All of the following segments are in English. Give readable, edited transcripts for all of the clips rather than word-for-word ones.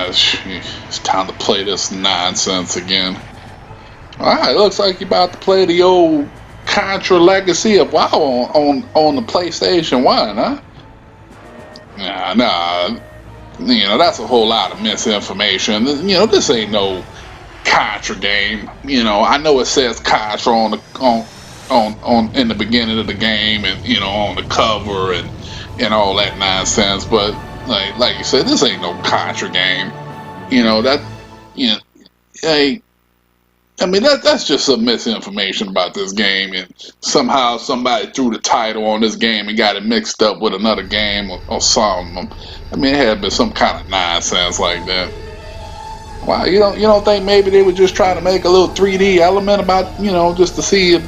it's time to play this nonsense again. Alright, looks like you're about to play the old Contra Legacy of WoW on the PlayStation 1, huh? Nah, that's a whole lot of misinformation. This ain't no Contra game. I know it says Contra on in the beginning of the game, and on the cover and all that nonsense, but like you said, this ain't no Contra game. That hey, I mean that's just some misinformation about this game, and somehow somebody threw the title on this game and got it mixed up with another game or something. I mean, it had been some kind of nonsense like that. Wow, you don't think maybe they were just trying to make a little 3D element about just to see if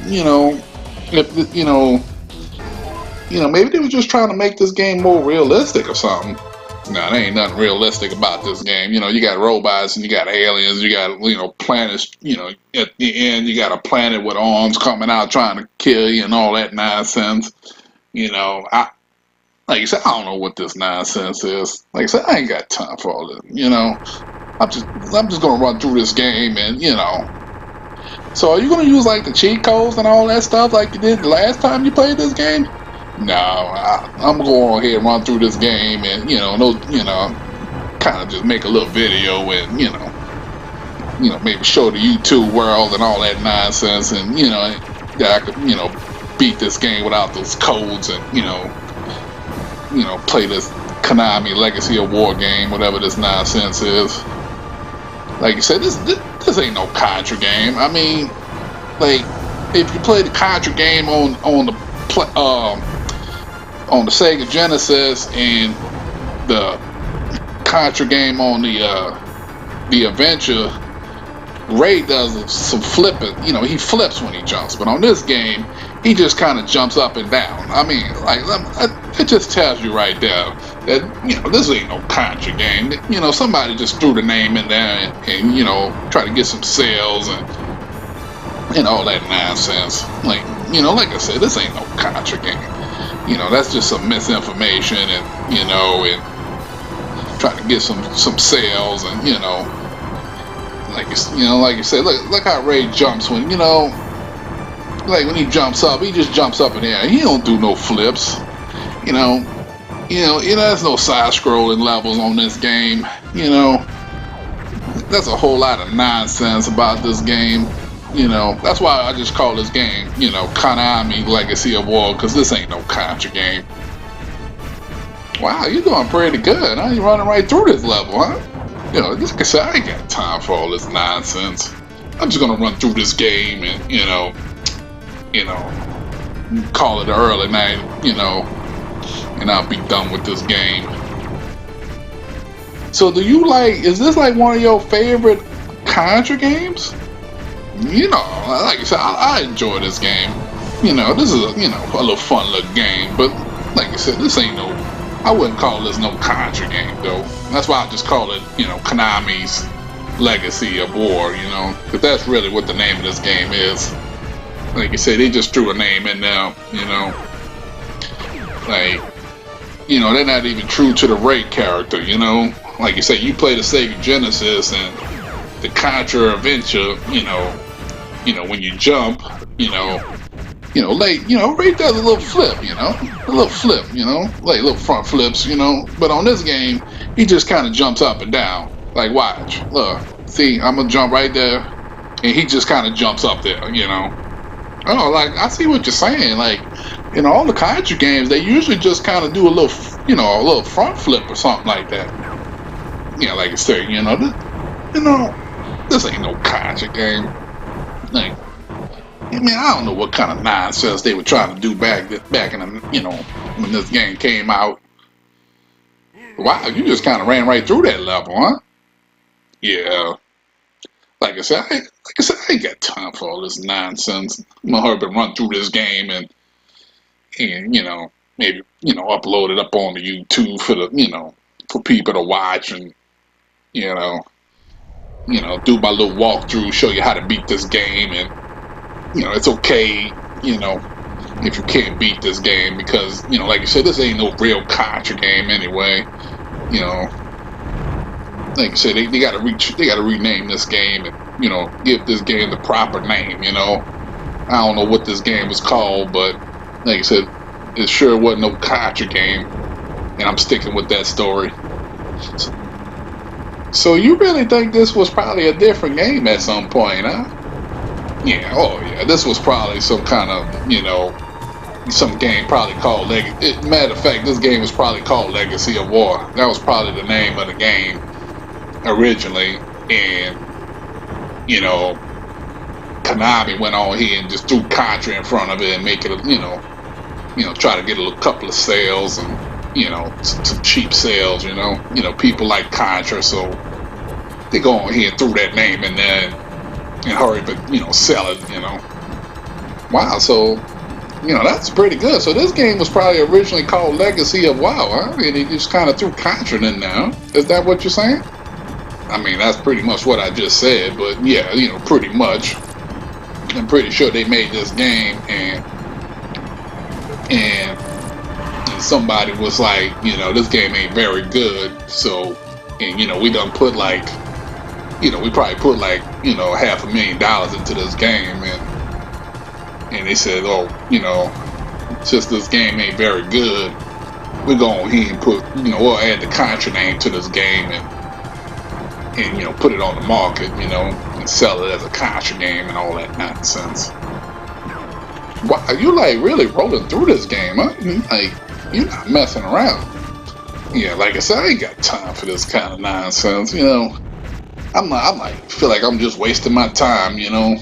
maybe they were just trying to make this game more realistic or something. No, there ain't nothing realistic about this game. You got robots and you got aliens, you got planets. At the end you got a planet with arms coming out trying to kill you and all that nonsense. I like you said, I don't know what this nonsense is. Like I said, I ain't got time for all this. I'm just gonna run through this game and So are you gonna use like the cheat codes and all that stuff like you did the last time you played this game? No, I'm gonna go ahead and run through this game and kind of just make a little video and maybe show the YouTube world and all that nonsense, and that I could beat this game without those codes and play this Konami Legacy of War game, whatever this nonsense is. Like you said, this ain't no Contra game. I mean, like if you play the Contra game on the Sega Genesis and the Contra game on the Adventure, Ray does some flipping. He flips when he jumps, but on this game, he just kind of jumps up and down. I mean, it just tells you right there that this ain't no Contra game. Somebody just threw the name in there and try to get some sales and all that nonsense. Like I said, this ain't no Contra game. That's just some misinformation and trying to get some sales and like you said, look how Ray jumps when like when he jumps up, he just jumps up in the air. He don't do no flips. There's no side-scrolling levels on this game. That's a whole lot of nonsense about this game. That's why I just call this game, Konami Legacy of War, because this ain't no Contra game. Wow, you're doing pretty good, huh? You're running right through this level, huh? Like I said, I ain't got time for all this nonsense. I'm just gonna run through this game and, call it an early night, and I'll be done with this game. So is this like one of your favorite Contra games? Like I said, I enjoy this game. This is a little fun little game, but like I said, I wouldn't call this no Contra game though. That's why I just call it, Konami's Legacy of War, because that's really what the name of this game is. Like you said, they just threw a name in there, like, they're not even true to the Ray character, Like you said, you play the Sega Genesis and the Contra Adventure, when you jump, Ray does a little flip, like little front flips, but on this game, he just kind of jumps up and down. Like, watch, look, see, I'm gonna jump right there, and he just kind of jumps up there, Oh, like, I see what you're saying, like, all the Contra games, they usually just kind of do a little front flip or something like that. Like I said, this ain't no Contra game. Like, I mean, I don't know what kind of nonsense they were trying to do back in the, when this game came out. Wow, you just kind of ran right through that level, huh? Yeah. Like I said, I ain't got time for all this nonsense. I'm gonna hurry up and run through this game and maybe upload it up on the YouTube for the for people to watch and do my little walkthrough, show you how to beat this game, and it's okay if you can't beat this game because like you said, this ain't no real Contra game anyway. like you said, they gotta rename this game and, you know, give this game the proper name, you know. I don't know what this game was called, but like I said, it sure wasn't no Contra game, and I'm sticking with that story. So you really think this was probably a different game at some point, huh? Yeah, oh yeah, this was probably some kind of, you know, some game probably called matter of fact, this game was probably called Legacy of War. That was probably the name of the game originally, and, you know, Konami went on here and just threw Contra in front of it and make it, you know, try to get a couple of sales and, you know, some cheap sales, you know, people like Contra, so they go on here and threw that name in there and hurry, but, you know, sell it, you know. Wow, so, you know, that's pretty good. So this game was probably originally called Legacy of WoW, huh? And he just kind of threw Contra in there, huh? Is that what you're saying? I mean, that's pretty much what I just said, but yeah, you know, pretty much. I'm pretty sure they made this game and somebody was like, you know, this game ain't very good, so, and, you know, we done put like, you know, we probably put like, you know, $500,000 into this game, and they said, oh, you know, since this game ain't very good, we're going here and put, you know, we'll add the Contra name to this game and, you know, put it on the market, you know, and sell it as a Contra game and all that nonsense. Wow, you like really rolling through this game, huh? Like, you're not messing around. Yeah, like I said, I ain't got time for this kind of nonsense, you know. I'm like, feel like I'm just wasting my time, you know.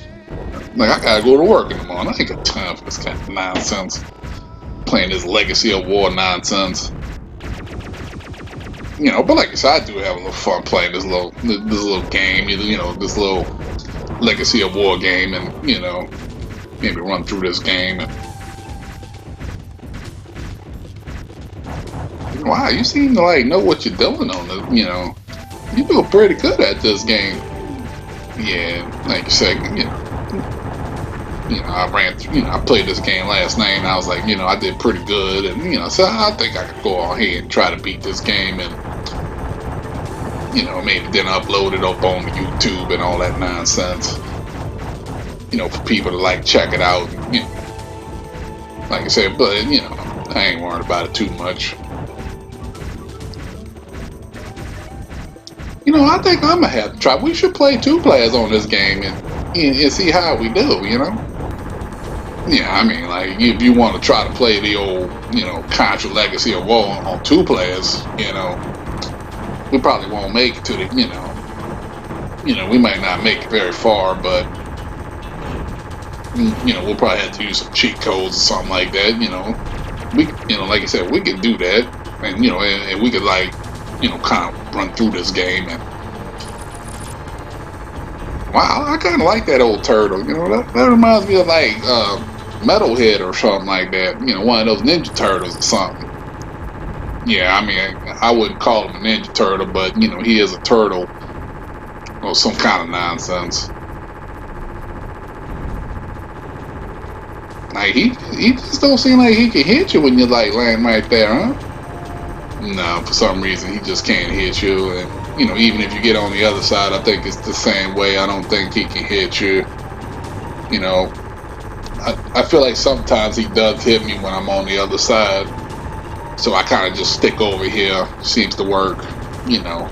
Like, I gotta go to work in the morning. I ain't got time for this kind of nonsense. Playing this Legacy of War nonsense. You know, but like I said, I do have a little fun playing this little game, you know, this little Legacy of War game, and, you know, maybe run through this game. And wow, you seem to like know what you're doing on the, you know, you're doing pretty good at this game. Yeah, like you said, you know, I ran through, you know, I played this game last night and I was like, you know, I did pretty good, and, you know, so I think I could go on here and try to beat this game, and, you know, maybe then upload it up on YouTube and all that nonsense, you know, for people to like check it out, you know, like I said, but, you know, I ain't worried about it too much. You know, I think I'm gonna have to try. We should play 2 players on this game and see how we do, you know? Yeah, I mean, like, if you want to try to play the old, you know, Contra Legacy of War on 2 players, you know, we probably won't make it to the, you know, we might not make it very far, but, you know, we'll probably have to use some cheat codes or something like that, you know. We, you know, like I said, we can do that, and, you know, and we could, like, you know, kind of run through this game, and wow, I kind of like that old turtle, you know, that reminds me of like Metalhead or something like that, you know, one of those Ninja Turtles or something. Yeah, I mean, I wouldn't call him a Ninja Turtle, but, you know, he is a turtle or some kind of nonsense. Like, he just don't seem like he can hit you when you're like laying right there, huh? No, for some reason he just can't hit you, and, you know, even if you get on the other side, I think it's the same way. I don't think he can hit you. You know, I feel like sometimes he does hit me when I'm on the other side, so I kind of just stick over here. Seems to work, you know.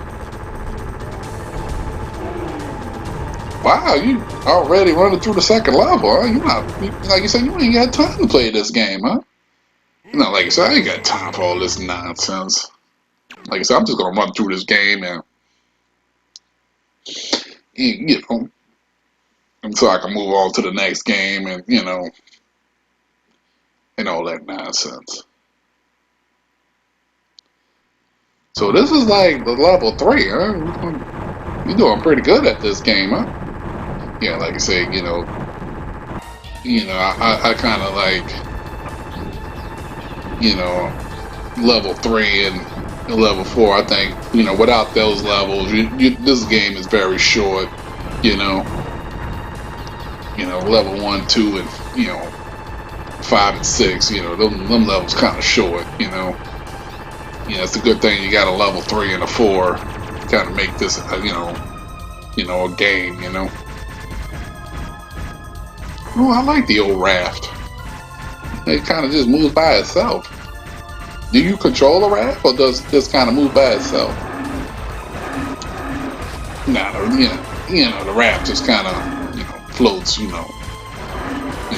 Wow, you already running through the second level, huh? You not, like you said, you ain't got time to play this game, huh? No, like I said, I ain't got time for all this nonsense. Like I said, I'm just gonna run through this game and you know, until I can move on to the next game, and, you know, and all that nonsense. So this is like the level 3, huh? You're doing pretty good at this game, huh? Yeah, like I say, you know, I kind of like, you know, level 3 and level 4. I think, you know, without those levels, this game is very short. You know, level 1, 2, and, you know, 5 and 6. You know, them levels kind of short. You know, it's a good thing you got a level 3 and a 4 kind of make this, a game, Oh, I like the old raft. It kind of just moves by itself. Do you control the raft, or does it just kind of move by itself? No, the raft just kind of, floats,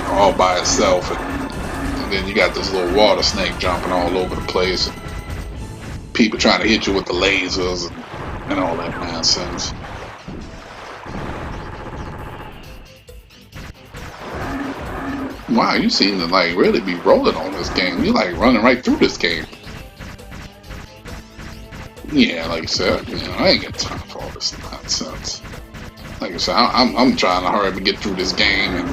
all by itself, and then you got this little water snake jumping all over the place. People trying to hit you with the lasers and all that nonsense. Wow, you seem to like really be rolling on this game. You like running right through this game. Yeah, like I said, I ain't got time for all this nonsense. Like I said, I'm trying to hurry up and get through this game, and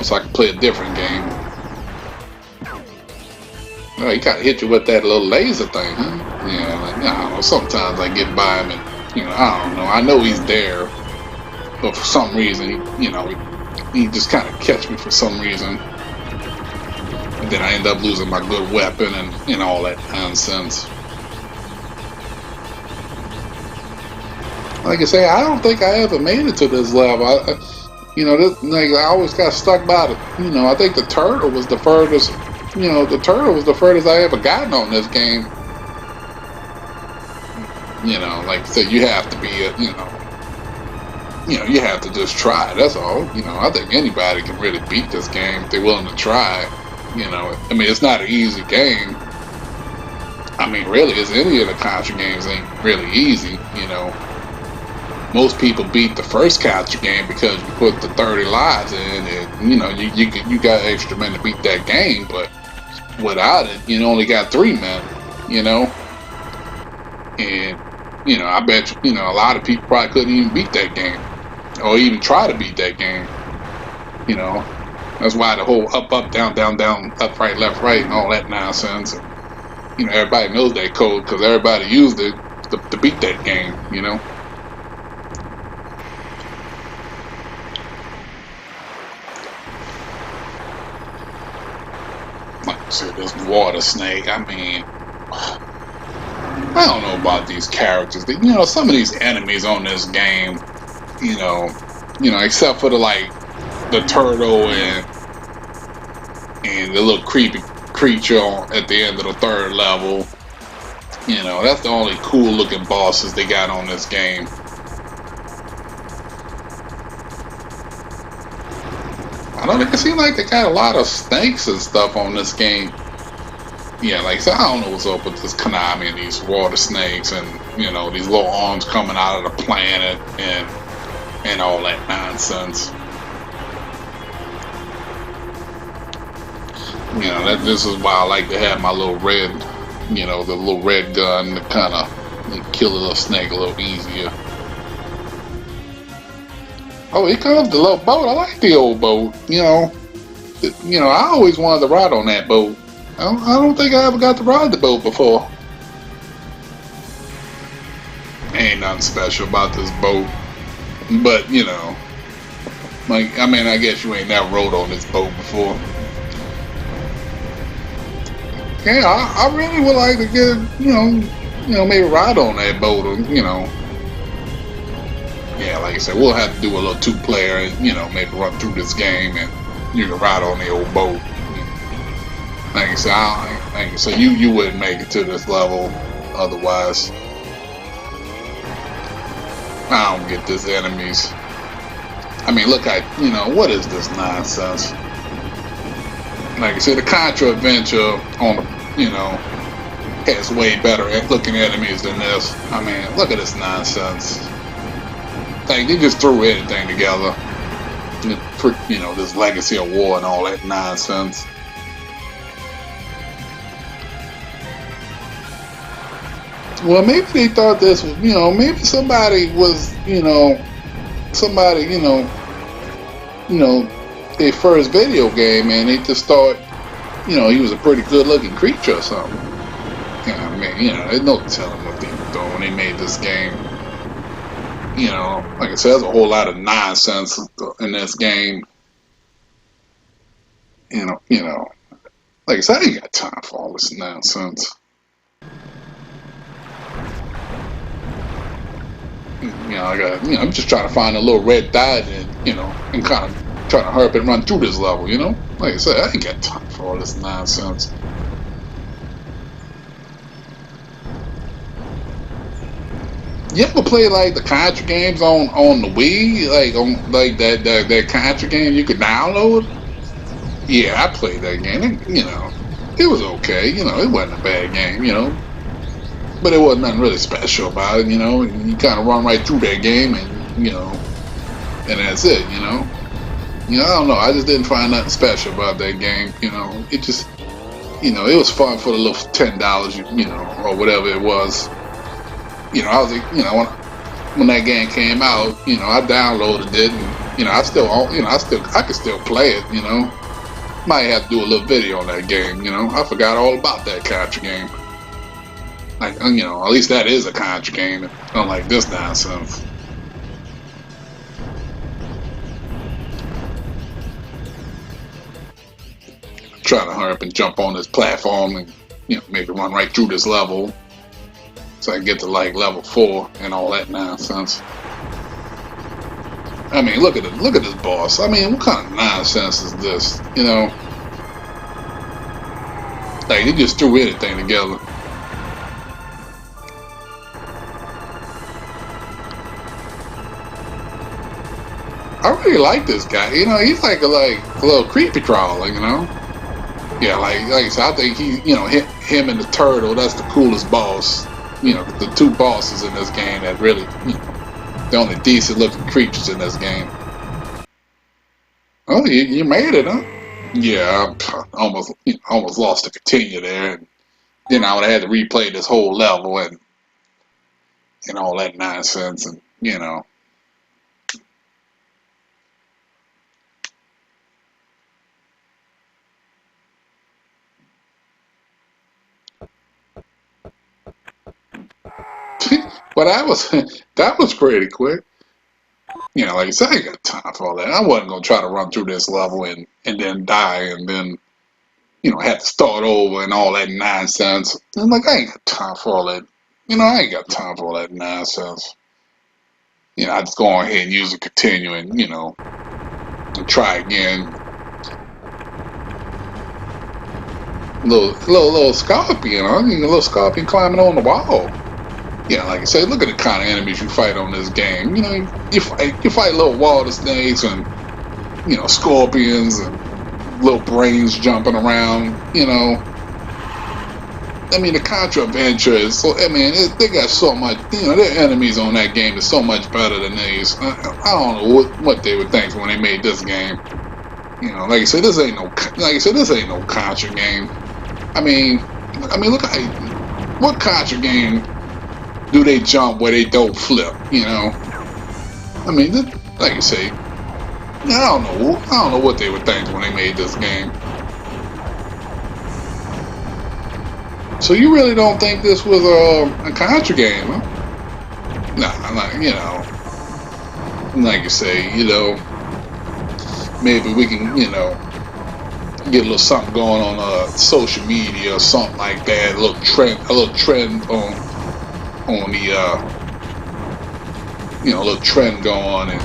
so I can play a different game. Oh, he kind of hit you with that little laser thing, huh? Yeah, like, I don't know. Sometimes I get by him, and I don't know. I know he's there, but for some reason, he just kind of catch me for some reason, and then I end up losing my good weapon and all that nonsense. Like I say, I don't think I ever made it to this level. I always got stuck by the. I think the turtle was the furthest. The turtle was the furthest I ever gotten on this game. Like I said, you have to be you have to just try. That's all. I think anybody can really beat this game if they're willing to try. I mean, it's not an easy game. I mean, really, it's any of the Contra games ain't really easy. Most people beat the first Contra game because you put the 30 lives in, and you got extra men to beat that game. But without it, you only got 3 men. And I bet you a lot of people probably couldn't even beat that game, or even try to beat that game. That's why the whole up, up, down, down, down, up, right, left, right, and all that nonsense. And, everybody knows that code because everybody used it to beat that game. Like I said, this water snake. I mean, I don't know about these characters. Some of these enemies on this game, except for the turtle and the little creepy creature at the end of the 3rd level. That's the only cool looking bosses they got on this game. I don't think it seems like they got a lot of snakes and stuff on this game. Yeah, like I said, I don't know what's up with this Konami and these water snakes and, these little arms coming out of the planet and all that nonsense. This is why I like to have my little red, the little red gun to kind of kill a little snake a little easier. Oh, here comes the little boat. I like the old boat. I always wanted to ride on that boat. I don't think I ever got to ride the boat before. Ain't nothing special about this boat. But, I guess you ain't never rode on this boat before. Yeah, I really would like to get, maybe ride on that boat, or, Yeah, like I said, we'll have to do a little 2-player and, maybe run through this game and you can ride on the old boat. Like I said, you wouldn't make it to this level otherwise. I don't get this enemies. I mean, look at, what is this nonsense? Like I said, the Contra adventure on has way better looking enemies than this. I mean, look at this nonsense. Like, they just threw everything together. This Legacy of War and all that nonsense. Well, maybe they thought this was, maybe somebody was, their first video game, and they just thought, he was a pretty good-looking creature or something. I mean, there's no telling what they were doing when they made this game. Like I said, there's a whole lot of nonsense in this game. Like I said, I ain't got time for all this nonsense. I got, I'm just trying to find a little red dot and, and kind of trying to hurry up and run through this level, Like I said, I ain't got time for all this nonsense. You ever play like the Contra games on the Wii, like on like that Contra game you could download? Yeah, I played that game. It was okay. It wasn't a bad game. But it wasn't nothing really special about it. You kind of run right through that game, and and that's it. I don't know. I just didn't find nothing special about that game. It just, it was fun for the little $10, or whatever it was. I was, when that game came out, I downloaded it, and I could still play it. Might have to do a little video on that game. I forgot all about that Contra game. Like, at least that is a Contra game, unlike this nonsense. Trying to hurry up and jump on this platform and maybe run right through this level so I can get to like level 4 and all that nonsense. I mean, look at this boss. I mean, what kind of nonsense is this? Like they just threw anything together. I really like this guy. He's like a little creepy crawler. Yeah, like I said, I think him and the turtle, that's the coolest boss. The two bosses in this game that really, the only decent looking creatures in this game. Oh, you made it, huh? Yeah, I almost lost the continue there, and then I would have had to replay this whole level and all that nonsense, and But that was pretty quick. Like I said, I ain't got time for all that. I wasn't gonna try to run through this level and then die and then have to start over and all that nonsense. I'm like, I ain't got time for all that. I ain't got time for all that nonsense. I just go on ahead and use a continue and and try again. Little scorpion, huh? A little scorpion climbing on the wall. Yeah, like I said, look at the kind of enemies you fight on this game. You fight little water snakes and scorpions and little brains jumping around. I mean, the Contra adventure is so. I mean, they got so much. Their enemies on that game is so much better than these. I don't know what they would think when they made this game. Like I said, this ain't no Contra game. I mean, look at what Contra game do they jump where they don't flip? I mean, like you say, I don't know what they would think when they made this game. So you really don't think this was a Contra game, huh? Nah, like you say, maybe we can, get a little something going on social media or something like that, a little trend on the a little trend going, and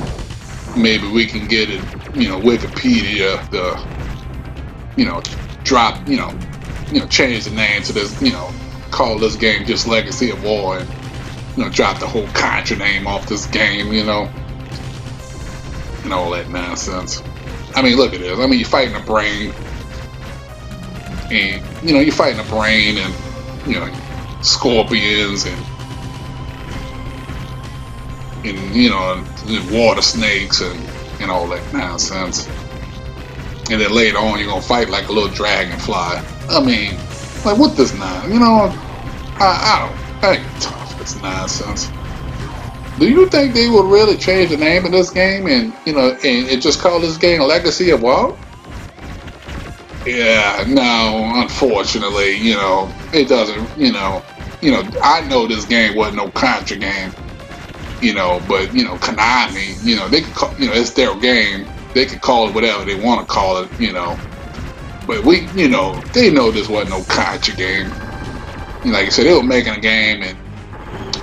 maybe we can get it, Wikipedia to drop, change the name to this, call this game just Legacy of War, and drop the whole Contra name off this game, and all that nonsense. I mean, look at this. I mean, you're fighting a brain, and you're fighting a brain, and scorpions and water snakes and all that nonsense. And then later on, you're gonna fight like a little dragonfly. I mean, like, what this nonsense? I ain't got time for this nonsense. Do you think they would really change the name of this game and and just call this game Legacy of War? Yeah, no, unfortunately, it doesn't. I know this game wasn't no Contra game. But Konami, they could call, it's their game. They could call it whatever they want to call it, But they know this wasn't no Contra game. Like I said, they were making a game,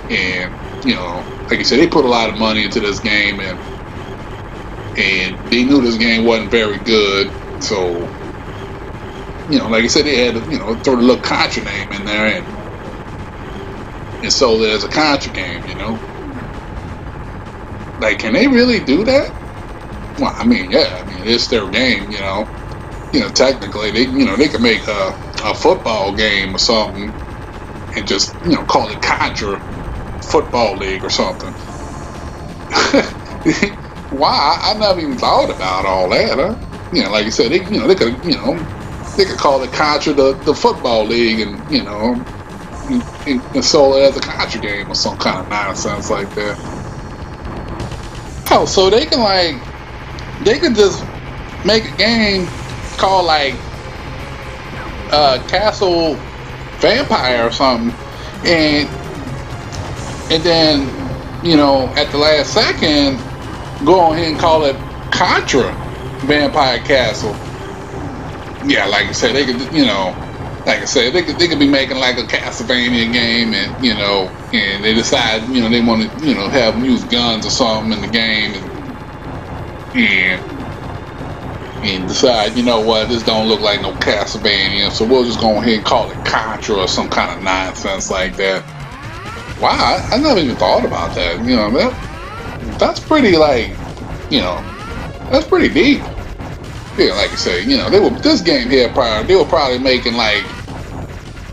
and you know, like I said, they put a lot of money into this game, and they knew this game wasn't very good. So, you know, like I said, they had to, you know, throw the little Contra name in there, and so there's a Contra game, you know. Like, can they really do that? Well, I mean, yeah, I mean, it's their game, you know. You know, technically, they, you know, they could make a football game or something and just, you know, call it Contra Football League or something. Why? I never even thought about all that, huh? You know, like you said, they, you know, they could, you know, they could call it Contra the Football League, and, you know, and sell it as a Contra game or some kind of nonsense like that. Oh, so they can, like, they could just make a game called, like, Castle Vampire or something, and then, you know, at the last second, go on ahead and call it Contra Vampire Castle. Yeah, like I said, they could, you know, like I said, they could be making like a Castlevania game, and, you know, and they decide, you know, they want to, you know, have use guns or something in the game, and decide, you know what, this don't look like no Castlevania, so we'll just go ahead and call it Contra or some kind of nonsense like that. Wow, I never even thought about that. You know, that's pretty, like, you know, that's pretty deep. Yeah, like I say, you know, this game here they were probably making, like,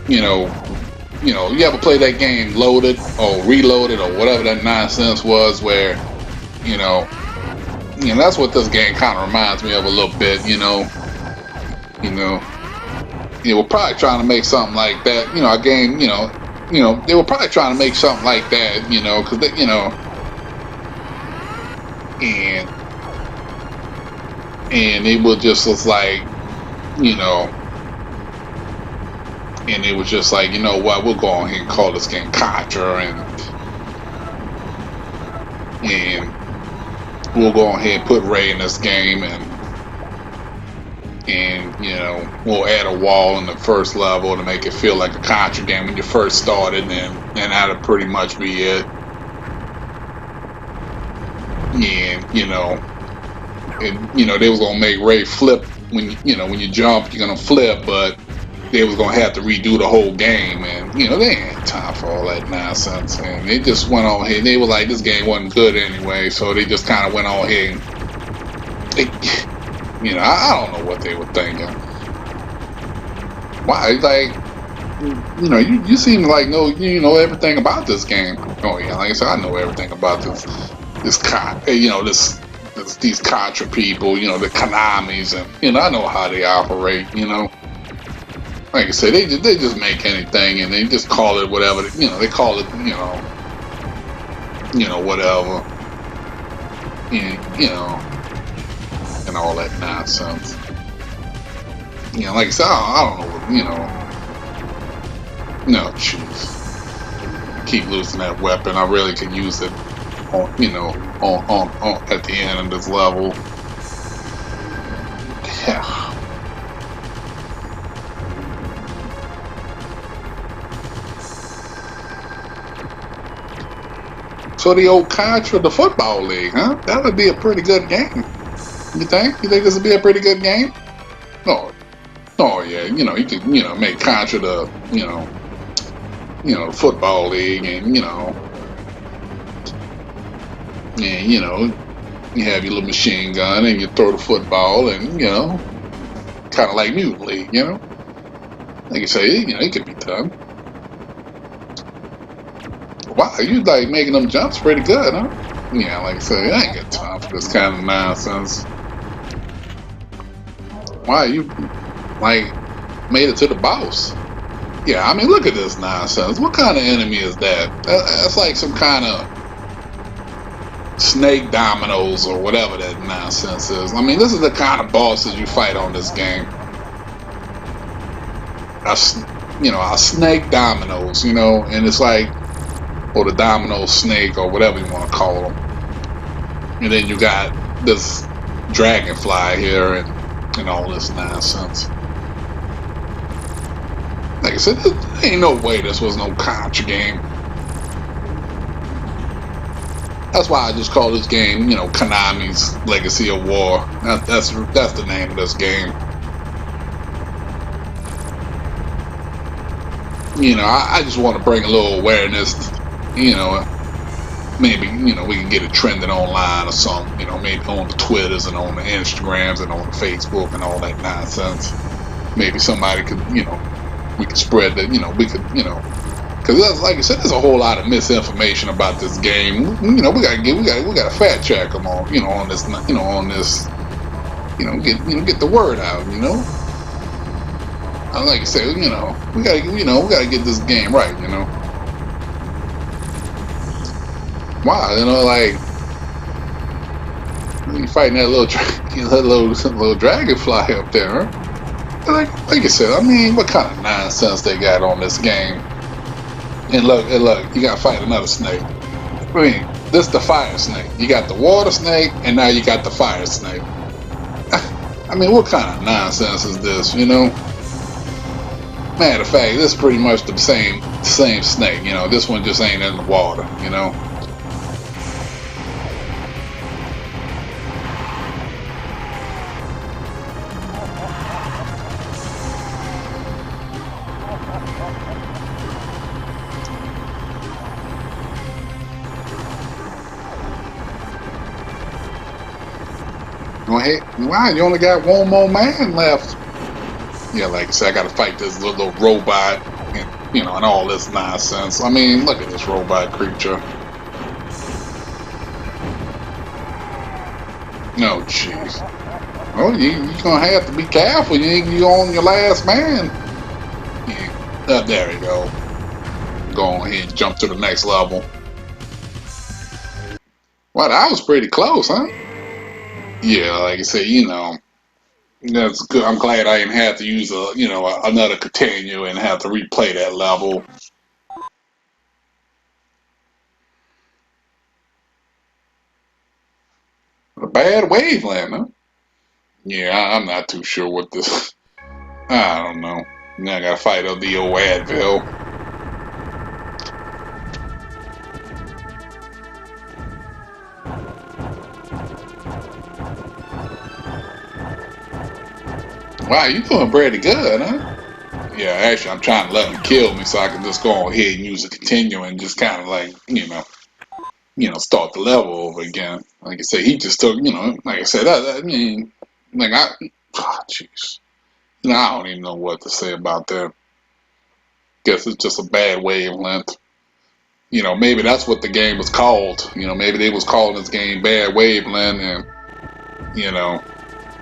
you know, you ever play that game Loaded or Reloaded or whatever that nonsense was, where, you know, that's what this game kind of reminds me of a little bit, you know. They were probably trying to make something like that, you know, a game, you know, they were probably trying to make something like that, you know, because they, you know, and it was just was like, you know, and it was just like, you know what, we'll go on here and call this game Contra, and we'll go on ahead and put Ray in this game, and you know, we'll add a wall in the first level to make it feel like a Contra game when you first started, and that'll pretty much be it. And, you know, they was gonna make Ray flip when when you jump, you're gonna flip, but they was gonna have to redo the whole game, and, you know, they ain't had time for all that nonsense, and they just went on ahead. They were like, this game wasn't good anyway, so they just kind of went on ahead and you know, I don't know what they were thinking. Why? Like, you know, you seem like you know everything about this game. Oh yeah, like I said, I know everything about this you know, these Contra people, you know, the Konamis, and, you know, I know how they operate, you know. Like I said, they just make anything, and they just call it whatever, you know, they call it, you know, whatever. And, you know, and all that nonsense. You know, like I said, I don't know what, you know. No, jeez. Keep losing that weapon. I really could use it on, you know, on at the end of this level. Yeah. So the old Contra, the Football League, huh? That would be a pretty good game. You think? You think this would be a pretty good game? Oh yeah. You know, you could, you know, make Contra the, you know, Football League, and, you know, you have your little machine gun, and you throw the football, and, you know, kind of like Mutant League, you know. Like I say, you know, it could be done. Wow, you like making them jumps pretty good, huh? Yeah, like I say, I ain't got time for this kind of nonsense. Why you like made it to the boss? Yeah, I mean, look at this nonsense. What kind of enemy is that? That's like some kind of snake dominoes or whatever that nonsense is. I mean, this is the kind of bosses you fight on this game. A snake dominoes, you know, and it's like, or the domino snake, or whatever you want to call them. And then you got this dragonfly here, and all this nonsense. Like I said, there ain't no way this was no Contra game. That's why I just call this game, you know, Konami's Legacy of War. That's the name of this game. You know, I just want to bring a little awareness. You know, maybe, you know, we can get it trending online or something. You know, maybe on the Twitters and on the Instagrams and on the Facebook and all that nonsense. Maybe somebody could, you know, we could spread that. You know, we could, you know. Because like I said, there's a whole lot of misinformation about this game. You know, we gotta fact check them on, you know, on this, get the word out. You know, like I said, you know, we gotta get this game right. You know, wow, you know, like you fighting that little dragonfly up there, huh? Like I said, I mean, what kind of nonsense they got on this game? And look, you gotta fight another snake. I mean, this the fire snake. You got the water snake, and now you got the fire snake. I mean, what kind of nonsense is this, you know? Matter of fact, this is pretty much the same snake, you know. This one just ain't in the water, you know. Hey, wow, you only got one more man left. Yeah, like I said, I gotta fight this little robot, and, you know, and all this nonsense. I mean, look at this robot creature. No, jeez. Oh, you're gonna have to be careful. You're on your last man. Yeah. There we go. Go on ahead and jump to the next level. Wow, that was pretty close, huh? Yeah, like I said, you know, that's good. I'm glad I didn't have to use another continue and have to replay that level. A bad waveland, huh? Yeah, I'm not too sure what this. I don't know. Now I gotta fight the old Advil. Wow, you doing pretty good, huh? Yeah, actually, I'm trying to let him kill me so I can just go ahead and use a continue and just kind of like, start the level over again. Like I said, he just took, like I said, I mean, like jeez. I don't even know what to say about that. Guess it's just a bad wavelength. Maybe that's what the game was called. Maybe they was calling this game Bad Wavelength, and,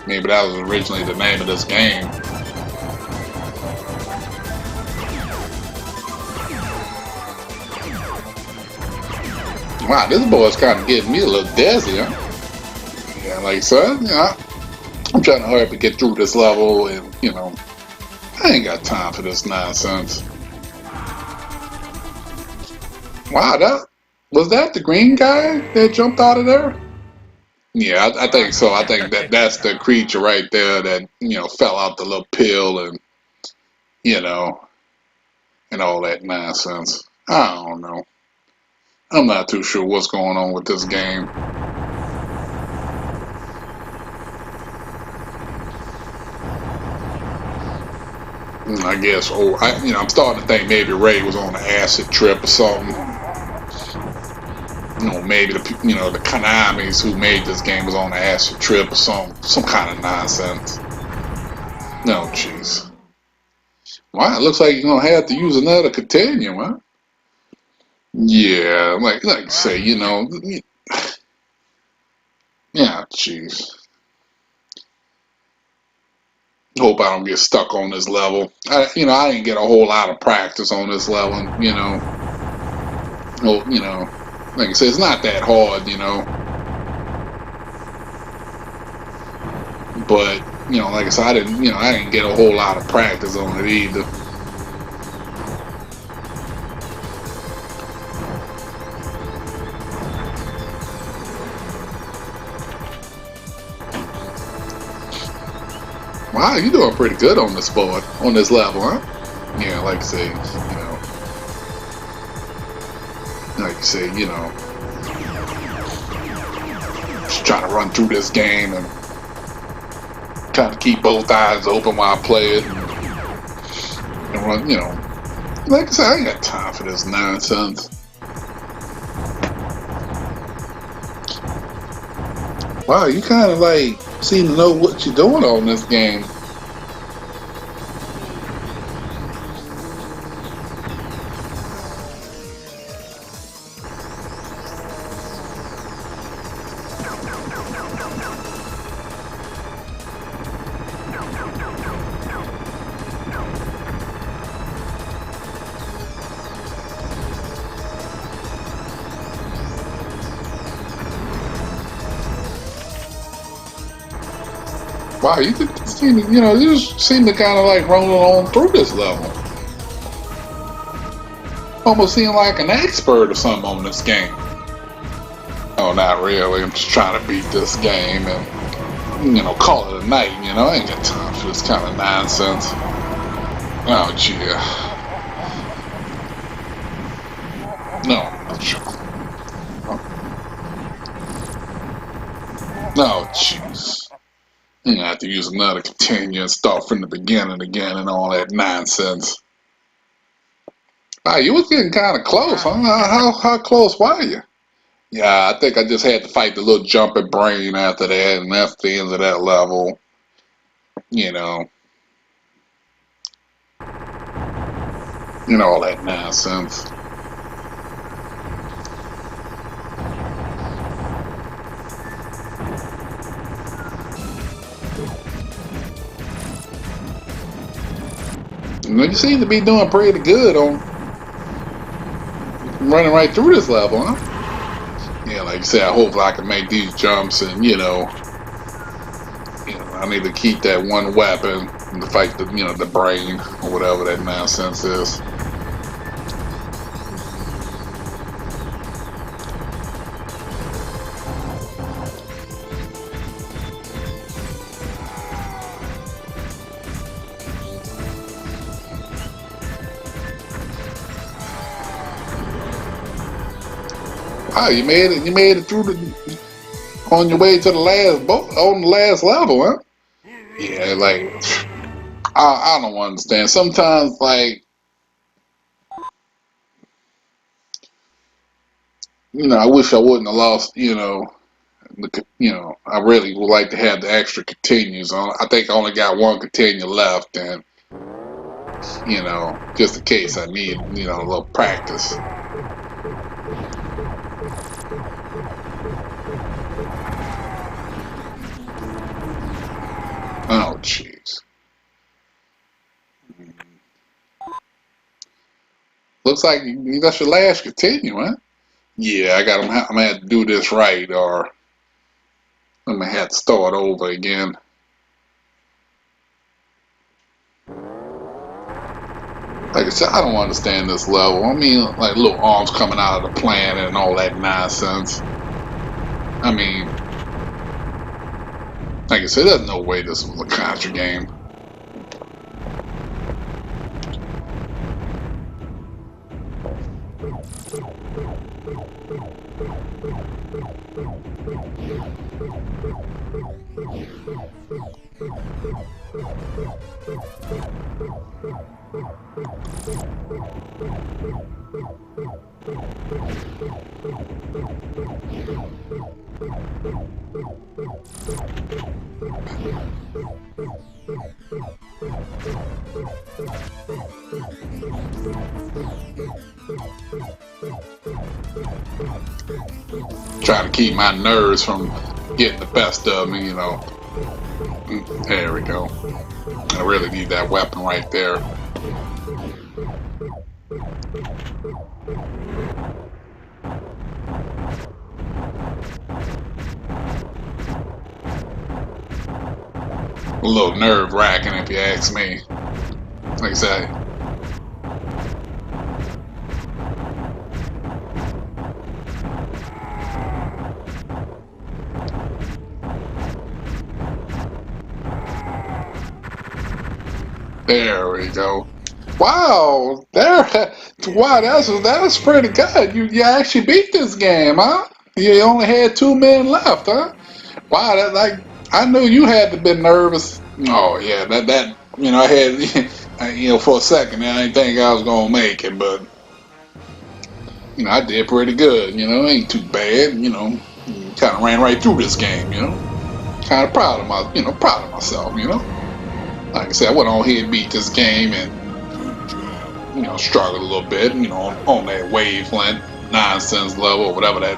maybe that was originally the name of this game. Wow, this boy's kind of getting me a little dizzy, huh? Yeah, like I said, I'm trying to hurry up and get through this level, and, I ain't got time for this nonsense. Wow, was that the green guy that jumped out of there? Yeah, I think so. I think that's the creature right there that, fell out the little pill and, and all that nonsense. I don't know. I'm not too sure what's going on with this game. I guess, I'm starting to think maybe Ray was on an acid trip or something. Maybe the Konamis who made this game was on an acid trip or some kind of nonsense. No, jeez. Wow, it looks like you're gonna have to use another continuum, huh? Yeah, like I say, yeah, jeez. Hope I don't get stuck on this level. I didn't get a whole lot of practice on this level, like I said, it's not that hard, but like I said, I didn't get a whole lot of practice on it either. Wow, you're doing pretty good on this board, on this level, huh? Yeah, like I say, just trying to run through this game and trying to keep both eyes open while I play it and run, you know. Like I said, I ain't got time for this nonsense. Wow, you kind of like seem to know what you're doing on this game. Wow, you seem to, you know, you just seem to kind of like rolling on through this level. Almost seem like an expert or something on this game. Oh, not really. I'm just trying to beat this game and, you know, call it a night. You know, I ain't got time for this kind of nonsense. Oh, gee. No. No, jeez. I'm gonna have to use another continue and start from the beginning again and all that nonsense. Ah, you was getting kind of close, huh? How close were you? Yeah, I think I just had to fight the little jumping brain after that, and that's the end of that level. You know, all that nonsense. You know, you seem to be doing pretty good on running right through this level, huh? Yeah, like you said, I hope I can make these jumps, and you know, I need to keep that one weapon to fight the, the brain or whatever that nonsense is. Wow, you made it! You made it through on your way to the on the last level, huh? Yeah, like I don't understand. Sometimes, like, I wish I wouldn't have lost. I really would like to have the extra continues on. I think I only got one continue left, and just in case I need a little practice. Oh, jeez. Looks like that's your last continue, huh? Yeah, I'm gonna have to do this right, or I'm gonna have to start over again. Like I said, I don't understand this level. I mean, like little arms coming out of the planet and all that nonsense. I mean, like I said, there's no way this was a Contra game. Trying to keep my nerves from getting the best of me, There we go. I really need that weapon right there. A little nerve-wracking if you ask me. Like I said. There we go. Wow, wow, that was pretty good. You actually beat this game, huh? You only had 2 men left, huh? Wow, that like I knew you had to been nervous. Oh yeah, that I had for a second I didn't think I was gonna make it, but I did pretty good. Ain't too bad. Kind of ran right through this game. Kind of proud of proud of myself. Like I said, I went on here and beat this game and struggled a little bit. On that wavelength nonsense level or whatever that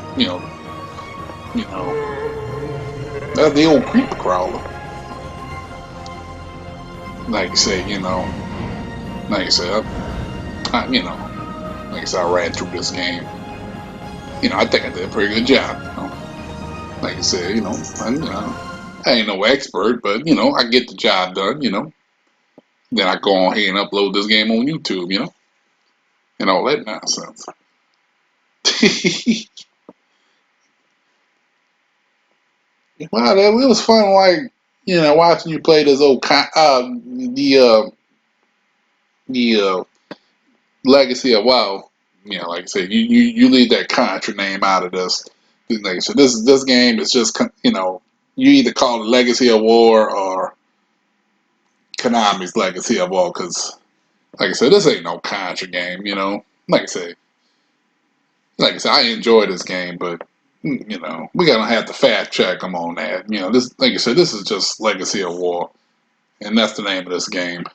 that's the old creeper crawler. Like I say, like I said, I, you know, like I said, I ran through this game. I think I did a pretty good job. Like I said, I ain't no expert, but I get the job done. Then I go on here and upload this game on YouTube. And all that nonsense. Wow, it was fun. Like watching you play this old the Legacy of WoW. Like I said, you leave that Contra name out of this. Like I said, this game is just you either call it Legacy of War or Konami's Legacy of War because like I said, this ain't no Contra game. Like I said, I enjoy this game, but we gotta have to fact check them on that. This like I said, this is just Legacy of War, and that's the name of this game.